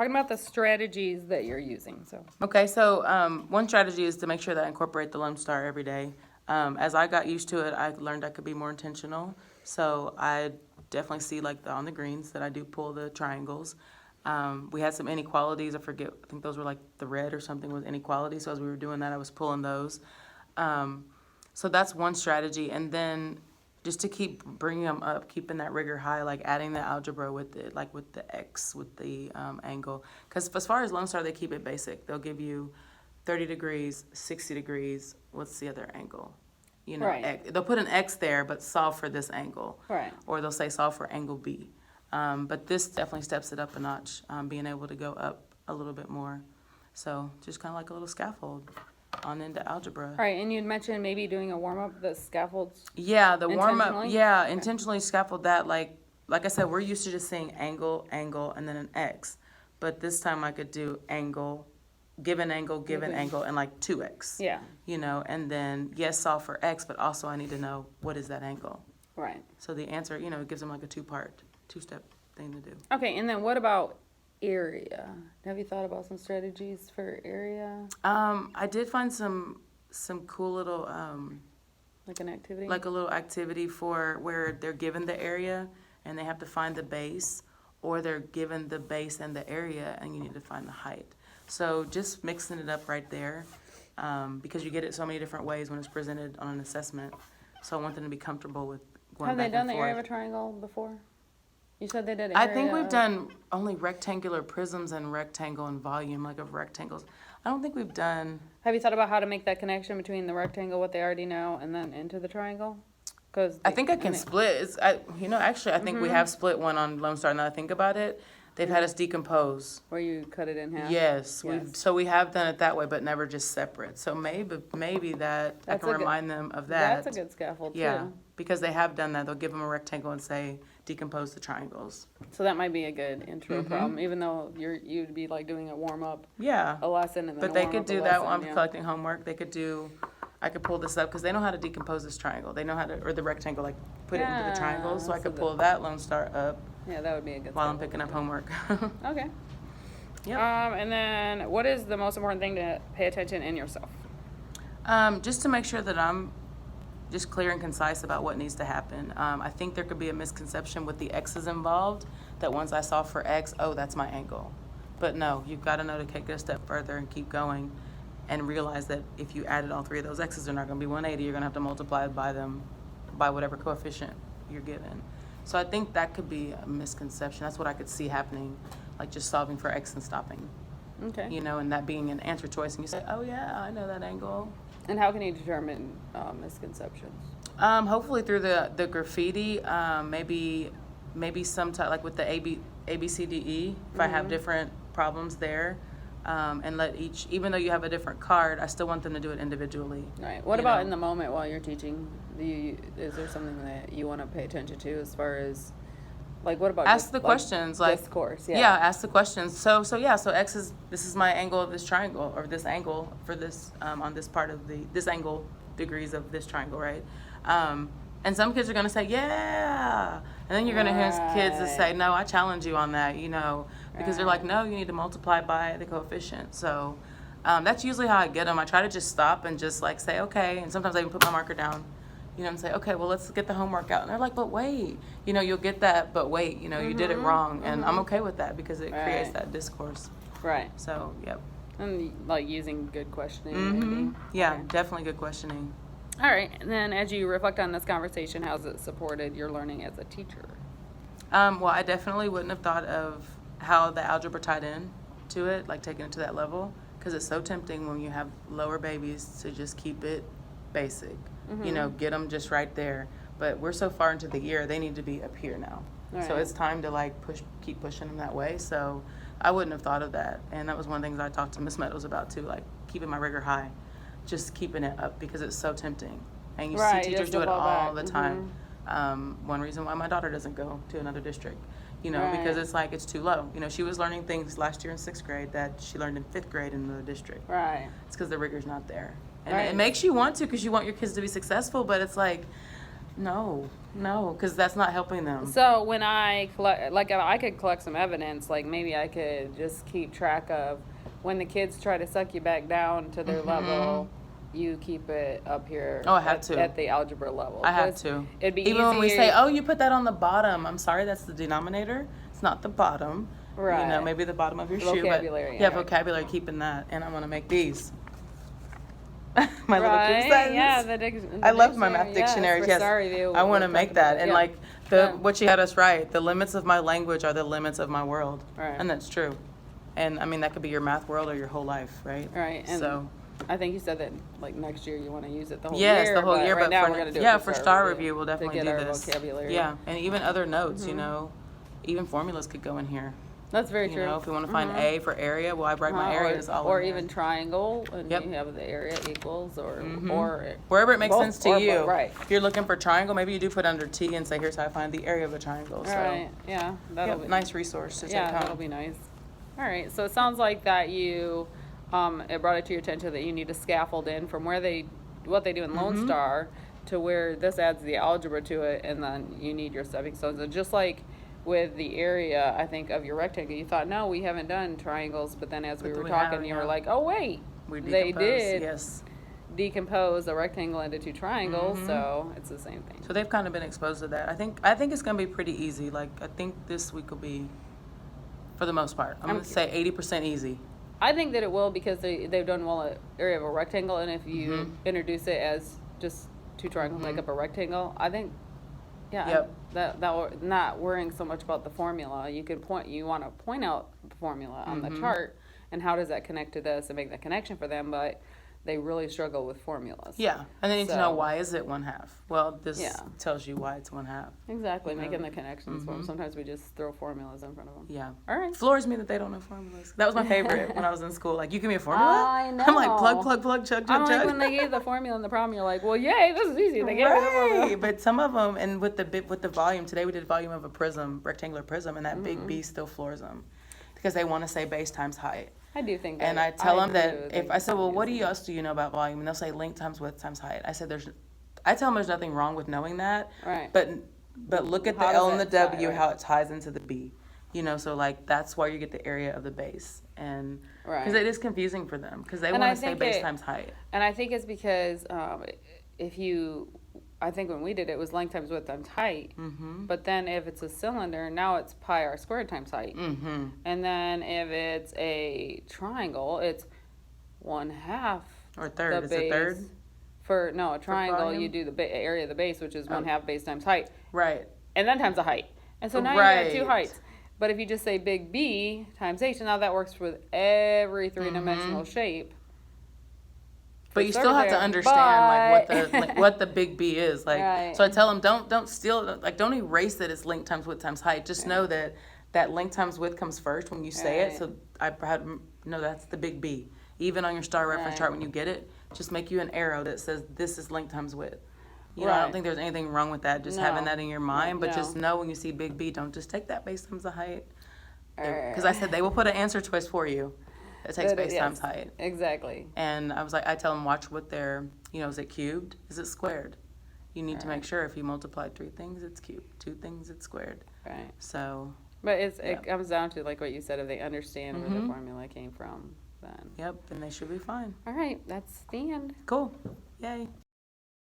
Talking about the strategies that you're using, so. Okay, so one strategy is to make sure that I incorporate the Lone Star every day. As I got used to it, I learned I could be more intentional. So I definitely see like on the greens that I do pull the triangles. We had some inequalities. I think those were like the red or something with inequality. So as we were doing that, I was pulling those. So that's one strategy. And then just to keep bringing them up, keeping that rigor high, like adding the algebra with it, like with the X, with the angle. Because as far as Lone Star, they keep it basic. They'll give you 30 degrees, 60 degrees. What's the other angle? You know, Right. They'll put an X there, but solve for this angle. Right. Or they'll say solve for angle B. But this definitely steps it up a notch, being able to go up a little bit more. So just kind of like a little scaffold on into algebra. All right, and you'd mentioned maybe doing a warm-up, the scaffolds. Yeah, the warm up. Intentionally? Yeah, Okay. intentionally scaffold that. Like I said, we're used to just saying angle, angle, and then an X. But this time I could do angle, given angle, given angle, and like 2X. Yeah, You know, and then yes, solve for X, but also I need to know what is that angle. right. So the answer, you know, it gives them like a two-step thing to do. Okay, and then what about area? Have you thought about some strategies for area, I did find some cool little like an activity? like a little activity for where they're given the area and they have to find the base, or they're given the base and the area and you need to find the height. So just mixing it up right there, because you get it so many different ways when it's presented on an assessment. So I want them to be comfortable with going Have they back done and the forth. area of a triangle before? You said they did I area think we've of- done only rectangular prisms and rectangle and volume, like of rectangles. I don't think we've done. Have you thought about how to make that connection between the rectangle, what they already know, and then into the triangle? Because I think I can split. Actually, I think we have split one on Lone Star. Now that I think about it, they've had us decompose. where you cut it in half. Yes, Yes. we have done it that way, but never just separate. So maybe that I That's can a good- remind them of that. That's a good scaffold Yeah, too. because they have done that. They'll give them a rectangle and say decompose the triangles. So that might be a good intro Mhm. problem, even though you'd be like doing a warm up, Yeah, a lesson, and then but a they warm could up, do a that lesson, while I'm yeah. collecting homework. They could do. I could pull this up because they know how to decompose this triangle. They know how to, or the rectangle, like put it into the triangle. So I Yeah, could so pull that Lone Star up Yeah, that would be a good. while I'm scaffold picking up to homework. do. Okay. Yep. And then what is the most important thing to pay attention in yourself? Just to make sure that I'm just clear and concise about what needs to happen. I think there could be a misconception with the X's involved, that once I solve for X, oh, that's my angle. But no, you've got to know to take it a step further and keep going and realize that if you added all three of those X's, they're not going to be 180. You're going to have to multiply it by them, by whatever coefficient you're given. So I think that could be a misconception. That's what I could see happening, like just solving for X and stopping, Okay. you know, and that being an answer choice. And you say, oh, yeah, I know that angle. And how can you determine misconceptions? Hopefully through the graffiti, maybe some type, like with the A B C D E, if I have different problems there, and let each, even though you have a different card, I still want them to do it individually. Right. What You about know. in the moment while you're teaching? Is there something that you want to pay attention to as far as, like, what about Ask the questions, like discourse? yeah, ask the questions. So X is, this is my angle of this triangle, or this angle for this on this part of this angle degrees of this triangle, right? And some kids are gonna say yeah, and then you're gonna hear kids that say no, I challenge you on that, you know, because they're like no, you need to multiply by the coefficient. So that's usually how I get them. I try to just stop and just like say okay, and sometimes I even put my marker down. You know, and say, okay, well, let's get the homework out. And they're like, but wait, you know, you'll get that, but wait, you know, you did it wrong. And I'm okay with that because it creates Right. that discourse. Right. So, yep. And like using good questioning. Mm-hmm. Maybe. Yeah, Okay. definitely good questioning. All right. And then as you reflect on this conversation, how's it supported your learning as a teacher? Well, I definitely wouldn't have thought of how the algebra tied in to it, like taking it to that level, because it's so tempting when you have lower babies to just keep it basic. You know, get them just right there. But we're so far into the year, they need to be up here now. So Right. it's time to like keep pushing them that way. So I wouldn't have thought of that. And that was one of the things I talked to Miss Meadows about too, like keeping my rigor high, just keeping it up because it's so tempting. And you Right, see teachers just do to it fall all back. the time. One reason why my daughter doesn't go to another district, you know, because Right. it's like it's too low. You know, she was learning things last year in 6th grade that she learned in 5th grade in the district. Right. It's because the rigor's not there. And Right. it makes you want to because you want your kids to be successful, but it's like No, because that's not helping them. So when I collect, like, I could collect some evidence, like maybe I could just keep track of when the kids try to suck you back down to their level, you keep it up here. Oh, I have to. At the algebra level. I have 'Cause to. It'd be Even when we easier- say, oh, you put that on the bottom. I'm sorry, that's the denominator. It's not the bottom. Right. You know, maybe the bottom of your shoe. Vocabulary, But yeah, right. vocabulary, keeping that. And I'm going to make these. My little Right, group sentence. yeah, I love my math yes, dictionaries. for Yes, Star Review, I want to we'll make talk that. about it, And yeah. like Yeah. what she had us right. The limits of my language are the limits of my world. Right. And that's true. And I mean that could be your math world or your whole life, right? Right, and So I think you said that like next year you want to use it the whole yes, year. the whole year. Right But now for we're gonna do yeah, it for Star Review, we'll definitely to get do our this. vocabulary. Yeah, and even other notes. You know, even formulas could go in here. That's very You true. know, if we want to find A for area, well, I write my areas all or in there. even triangle, and Yep. you have the area equals, or Wherever it makes both, sense to or you. both, right. If you're looking for triangle, maybe you do put under T and say, here's how I find the area of a triangle. So, Right. Yeah. That'll yep, be nice resource to take Yeah, home. that'll be nice. All right. So it sounds like that you, it brought it to your attention that you need to scaffold in from what they do in Lone Star to where this adds the algebra to it, and then you need your stepping stones. And just like with the area, I think, of your rectangle, you thought, no, we haven't done triangles, but then as we But were we talking, have, you yeah. were like, oh wait, We they decompose, did yes. decompose a rectangle into two triangles, so it's the same thing. So they've kind of been exposed to that. I think it's going to be pretty easy. Like, I think this week will be, for the most part, I'm going to say 80% easy. I think that it will because they've done well at area of a rectangle, and if you introduce it as just two triangles make up a rectangle, I think, yeah, Yep. that we're not worrying so much about the formula. You want to point out the formula on the chart, and how does that connect to this, and make that connection for them, but they really struggle with formulas. Yeah, and they need to know So- why is it 1/2. Well, this Yeah. tells you why it's 1/2. Exactly, making the connections for them. Sometimes we just throw formulas in front of them. Yeah. All right. Floors me that they don't know formulas. That was my favorite when I was in school. Like, you give me a formula? I I'm like, know. plug, chug, I'm chug, like, chug. when they gave the formula and the problem, you're like, well, yay, this is easy. They gave me the formula. Right, but some of them, and with the volume, today we did volume of a prism, rectangular prism, and that big B still floors them because they want to say base times height. I do think that. And I tell them do that think if I said, well, that what is- else do you know about volume? And they'll say length times width times height. I said, I tell them there's nothing wrong with knowing that. Right. But look at the How L does and the that tie, W, right? how it ties into the B. You know, so like that's why you get the area of the base. And Right. because it is confusing for them because they And want I to say think base it- times height. And I think it's because I think when we did it, it was length times width times height. Mm-hmm. But then if it's a cylinder, now it's pi r squared times height. Mm-hmm. And then if it's a triangle, it's 1/2 Or third. the Is it base. third? For a triangle, volume? you do the area of the base, which is 1/2 base times height, Right. and then times the height. And so now you have two Right. heights. But if you just say big B times H, and now that works with every three-dimensional shape. But for you still have to there, understand but- like what the big B is like. Right. So I tell them don't steal don't erase that it's length times width times height. Just know that length times width comes first when you say it. Right. So I had no that's the big B. Even on your star reference Right. chart when you get it, just make you an arrow that says this is length times width. You know, I don't Right. think there's anything wrong with that. Just having No. that in your mind, but No. just know when you see big B, don't just take that base times the height. Alright. Because I said they will put an answer choice for you that takes base Yes, times height. Exactly. And I was like, I tell them, watch what they're, is it cubed? Is it squared? You need to make sure if you multiply 3 things, it's cubed. 2 things, it's squared. Right. So, But it Yeah. comes down to like what you said, if they understand where the formula came from, then. yep, then they should be fine. All right, that's the end. Cool. Yay.